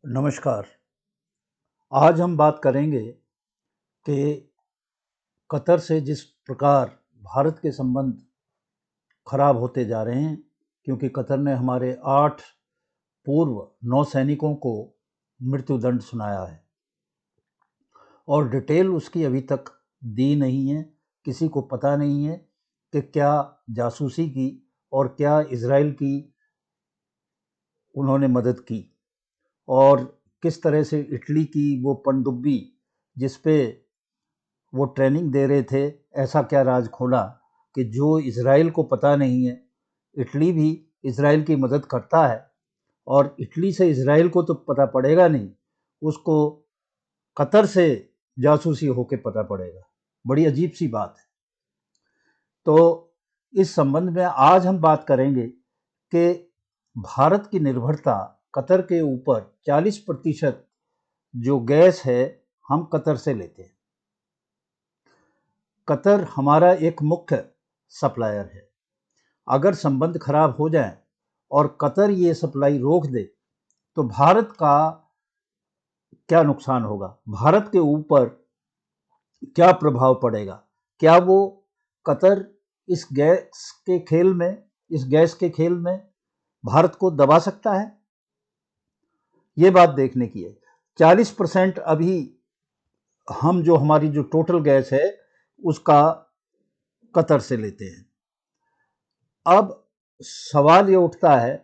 नमस्कार। आज हम बात करेंगे कि कतर से जिस प्रकार भारत के संबंध खराब होते जा रहे हैं, क्योंकि कतर ने हमारे 8 पूर्व नौसैनिकों को मृत्युदंड सुनाया है और डिटेल उसकी अभी तक दी नहीं है। किसी को पता नहीं है कि क्या जासूसी की और क्या इजराइल की उन्होंने मदद की और किस तरह से इटली की वो पनडुब्बी जिस पे वो ट्रेनिंग दे रहे थे, ऐसा क्या राज खोला कि जो इजराइल को पता नहीं है। इटली भी इजराइल की मदद करता है और इटली से इजराइल को तो पता पड़ेगा नहीं, उसको कतर से जासूसी होके पता पड़ेगा। बड़ी अजीब सी बात है। तो इस संबंध में आज हम बात करेंगे कि भारत की निर्भरता कतर के ऊपर 40% जो गैस है हम कतर से लेते हैं। कतर हमारा एक मुख्य सप्लायर है। अगर संबंध खराब हो जाए और कतर ये सप्लाई रोक दे तो भारत का क्या नुकसान होगा, भारत के ऊपर क्या प्रभाव पड़ेगा। क्या वो कतर इस गैस के खेल में भारत को दबा सकता है, ये बात देखने की है। 40% अभी हम जो हमारी जो टोटल गैस है उसका कतर से लेते हैं। अब सवाल ये उठता है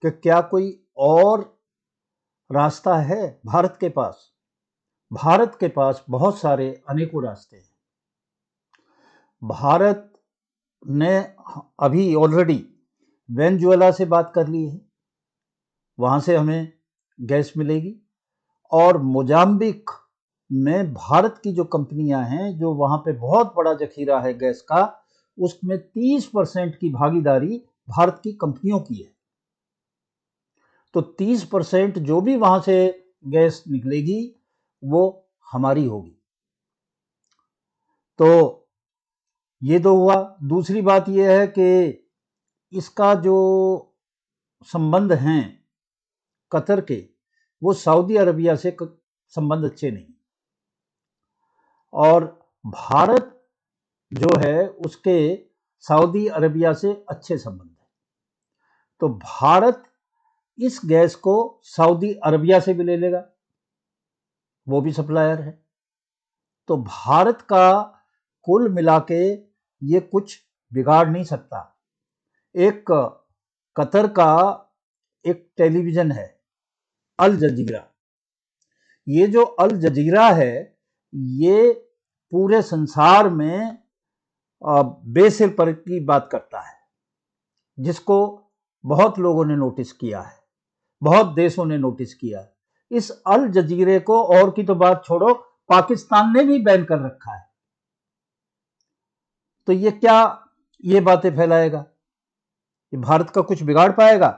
कि क्या कोई और रास्ता है भारत के पास। भारत के पास बहुत सारे अनेकों रास्ते हैं। भारत ने अभी ऑलरेडी वेनेजुएला से बात कर ली है, वहां से हमें गैस मिलेगी। और मोजाम्बिक में भारत की जो कंपनियां हैं, जो वहां पे बहुत बड़ा जखीरा है गैस का, उसमें 30% की भागीदारी भारत की कंपनियों की है। तो 30% जो भी वहां से गैस निकलेगी वो हमारी होगी। तो ये तो हुआ। दूसरी बात यह है कि इसका जो संबंध हैं कतर के, वो सऊदी अरबिया से संबंध अच्छे नहीं। और भारत जो है उसके सऊदी अरबिया से अच्छे संबंध है। तो भारत इस गैस को सऊदी अरबिया से भी ले लेगा, वो भी सप्लायर है। तो भारत का कुल मिला के ये कुछ बिगाड़ नहीं सकता। एक कतर का एक टेलीविजन है अल जजीरा। ये जो अल जजीरा है ये पूरे संसार में बेसिर पर की बात करता है, जिसको बहुत लोगों ने नोटिस किया है, बहुत देशों ने नोटिस किया है। इस अल जजीरे को और की तो बात छोड़ो, पाकिस्तान ने भी बैन कर रखा है। तो ये क्या ये बातें फैलाएगा, ये भारत का कुछ बिगाड़ पाएगा?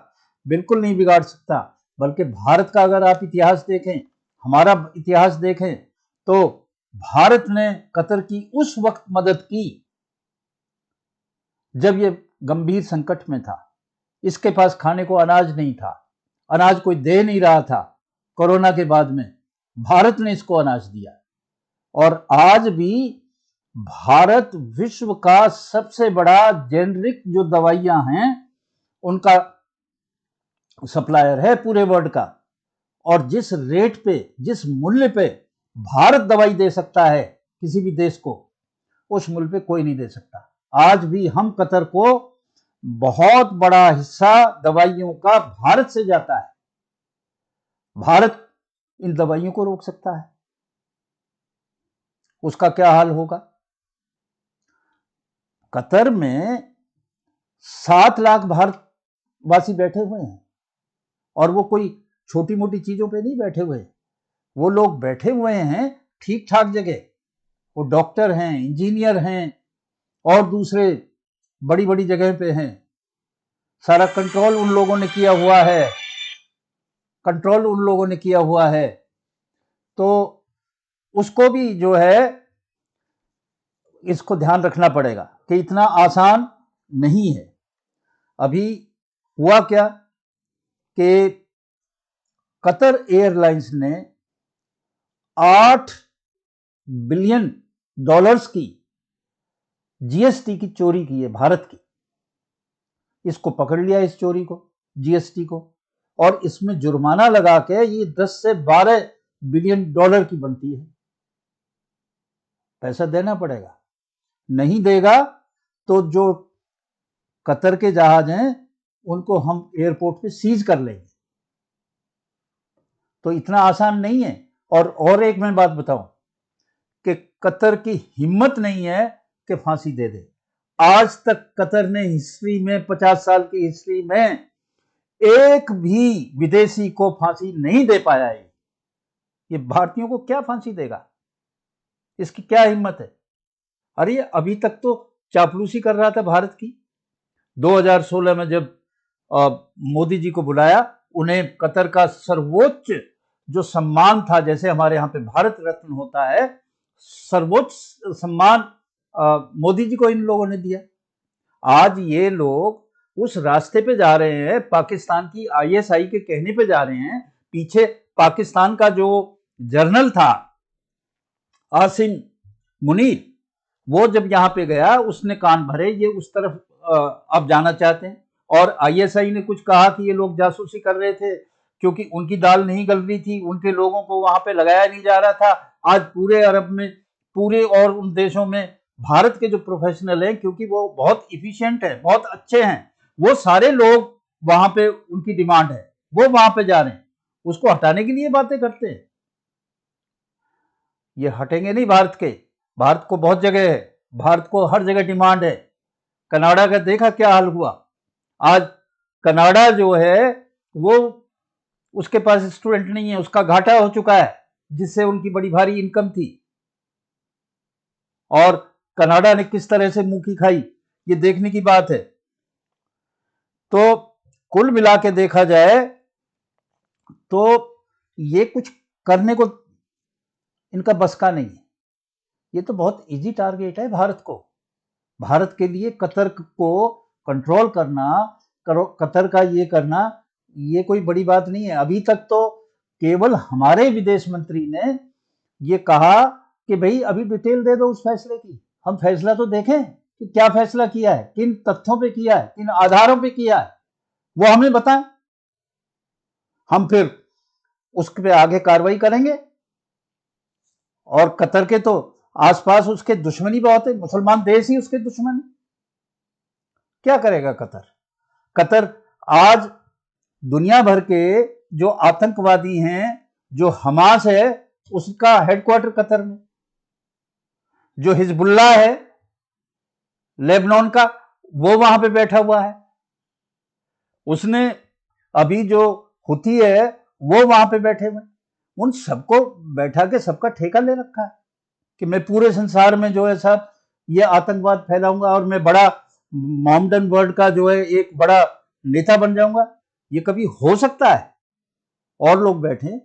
बिल्कुल नहीं बिगाड़ सकता। बल्कि भारत का अगर आप इतिहास देखें, हमारा इतिहास देखें, तो भारत ने कतर की उस वक्त मदद की जब ये गंभीर संकट में था। इसके पास खाने को अनाज नहीं था, अनाज कोई दे नहीं रहा था। कोरोना के बाद में भारत ने इसको अनाज दिया। और आज भी भारत विश्व का सबसे बड़ा जेनरिक जो दवाइयां हैं उनका सप्लायर है पूरे वर्ल्ड का। और जिस रेट पे, जिस मूल्य पे भारत दवाई दे सकता है किसी भी देश को, उस मूल्य पे कोई नहीं दे सकता। आज भी हम कतर को बहुत बड़ा हिस्सा दवाइयों का भारत से जाता है। भारत इन दवाइयों को रोक सकता है, उसका क्या हाल होगा? कतर में 7 लाख भारतवासी बैठे हुए हैं और वो कोई छोटी मोटी चीजों पे नहीं बैठे हुए। वो लोग बैठे हुए हैं ठीक ठाक जगह। वो डॉक्टर हैं, इंजीनियर हैं और दूसरे बड़ी बड़ी जगह पे हैं। सारा कंट्रोल उन लोगों ने किया हुआ है, कंट्रोल उन लोगों ने किया हुआ है। तो उसको भी जो है इसको ध्यान रखना पड़ेगा कि इतना आसान नहीं है। अभी हुआ क्या कि कतर एयरलाइंस ने 8 बिलियन डॉलर्स की जीएसटी की चोरी की है भारत की। इसको पकड़ लिया, इस चोरी को, जीएसटी को, और इसमें जुर्माना लगा के ये 10 से 12 बिलियन डॉलर की बनती है। पैसा देना पड़ेगा, नहीं देगा तो जो कतर के जहाज हैं उनको हम एयरपोर्ट पे सीज कर लेंगे। तो इतना आसान नहीं है। और एक मैं बात बताऊं कि कतर की हिम्मत नहीं है कि फांसी दे दे। आज तक कतर ने हिस्ट्री में, 50 साल की हिस्ट्री में, एक भी विदेशी को फांसी नहीं दे पाया है। ये भारतीयों को क्या फांसी देगा? इसकी क्या हिम्मत है? अरे अभी तक तो चापलूसी कर रहा था भारत की। 2016 में जब मोदी जी को बुलाया, उन्हें कतर का सर्वोच्च जो सम्मान था, जैसे हमारे यहाँ पे भारत रत्न होता है, सर्वोच्च सम्मान मोदी जी को इन लोगों ने दिया। आज ये लोग उस रास्ते पे जा रहे हैं, पाकिस्तान की आईएसआई के कहने पे जा रहे हैं। पीछे पाकिस्तान का जो जर्नल था आसिम मुनीर, वो जब यहाँ पे गया उसने कान भरे, ये उस तरफ अब जाना चाहते हैं। और आईएसआई ने कुछ कहा कि ये लोग जासूसी कर रहे थे क्योंकि उनकी दाल नहीं गल रही थी, उनके लोगों को वहां पे लगाया नहीं जा रहा था। आज पूरे अरब में, पूरे और उन देशों में भारत के जो प्रोफेशनल हैं, क्योंकि वो बहुत इफिशिएंट है, बहुत अच्छे हैं, वो सारे लोग वहां पे, उनकी डिमांड है, वो वहां पे जा रहे हैं। उसको हटाने के लिए बातें करते हैं। ये हटेंगे नहीं भारत के। भारत को बहुत जगह है, भारत को हर जगह डिमांड है। कनाडा का देखा क्या हाल हुआ। आज कनाडा जो है वो, उसके पास स्टूडेंट नहीं है, उसका घाटा हो चुका है, जिससे उनकी बड़ी भारी इनकम थी। और कनाडा ने किस तरह से मुंह की खाई, ये देखने की बात है। तो कुल मिला के देखा जाए तो ये कुछ करने को इनका बस का नहीं है। ये तो बहुत इजी टारगेट है भारत को। भारत के लिए कतर को कंट्रोल करना, कतर का ये करना, ये कोई बड़ी बात नहीं है। अभी तक तो केवल हमारे विदेश मंत्री ने ये कहा कि भाई अभी डिटेल दे दो उस फैसले की, हम फैसला तो देखें कि क्या फैसला किया है, किन तथ्यों पे किया है, किन आधारों पे किया है, वो हमें बताएं। हम फिर उस पे आगे कार्रवाई करेंगे। और कतर के तो आसपास उसके दुश्मनी बहुत है, मुसलमान देश ही उसके दुश्मन है। क्या करेगा कतर? कतर आज दुनिया भर के जो आतंकवादी हैं, जो हमास है, उसका हेडक्वार्टर कतर में। जो हिजबुल्ला है लेबनान का, वो वहां पे बैठा हुआ है। उसने अभी जो हुती है वो वहां पे बैठे हुए। उन सबको बैठा के सबका ठेका ले रखा है कि मैं पूरे संसार में जो है साहब ये आतंकवाद फैलाऊंगा और मैं बड़ा मोहम्मदन वर्ल्ड का जो है एक बड़ा नेता बन जाऊंगा। ये कभी हो सकता है? और लोग बैठे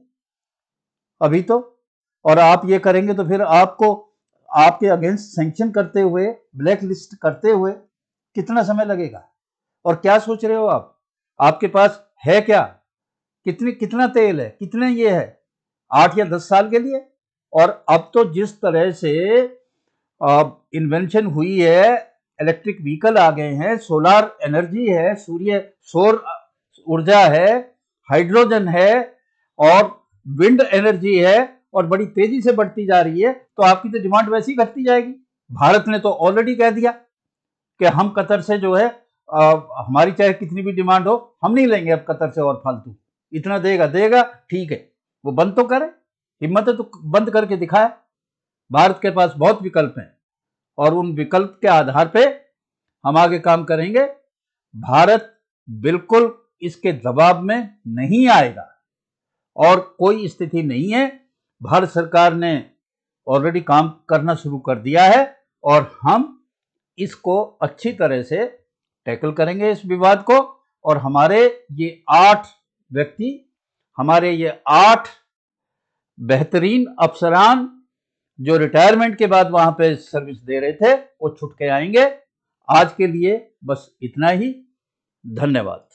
अभी तो, और आप ये करेंगे तो फिर आपको, आपके अगेंस्ट सैंक्शन करते हुए, ब्लैक लिस्ट करते हुए कितना समय लगेगा? और क्या सोच रहे हो आप? आपके पास है क्या? कितना तेल है, कितने ये है? 8 या 10 साल के लिए। और अब तो जिस तरह से इन्वेंशन हुई है, इलेक्ट्रिक व्हीकल आ गए हैं, सोलर एनर्जी है, सौर ऊर्जा है, हाइड्रोजन है और विंड एनर्जी है, और बड़ी तेजी से बढ़ती जा रही है। तो आपकी तो डिमांड वैसी घटती जाएगी। भारत ने तो ऑलरेडी कह दिया कि हम कतर से जो है हमारी चाहे कितनी भी डिमांड हो, हम नहीं लेंगे अब कतर से और फालतू। इतना देगा ठीक है, वो बंद तो करे, हिम्मत है तो बंद करके दिखाए। भारत के पास बहुत विकल्प हैं और उन विकल्प के आधार पे हम आगे काम करेंगे। भारत बिल्कुल इसके दबाव में नहीं आएगा और कोई स्थिति नहीं है। भारत सरकार ने ऑलरेडी काम करना शुरू कर दिया है और हम इसको अच्छी तरह से टैकल करेंगे, इस विवाद को। और हमारे ये 8 व्यक्ति, हमारे ये 8 बेहतरीन अफसरान जो रिटायरमेंट के बाद वहां पे सर्विस दे रहे थे, वो छुट के आएंगे। आज के लिए बस इतना ही। धन्यवाद।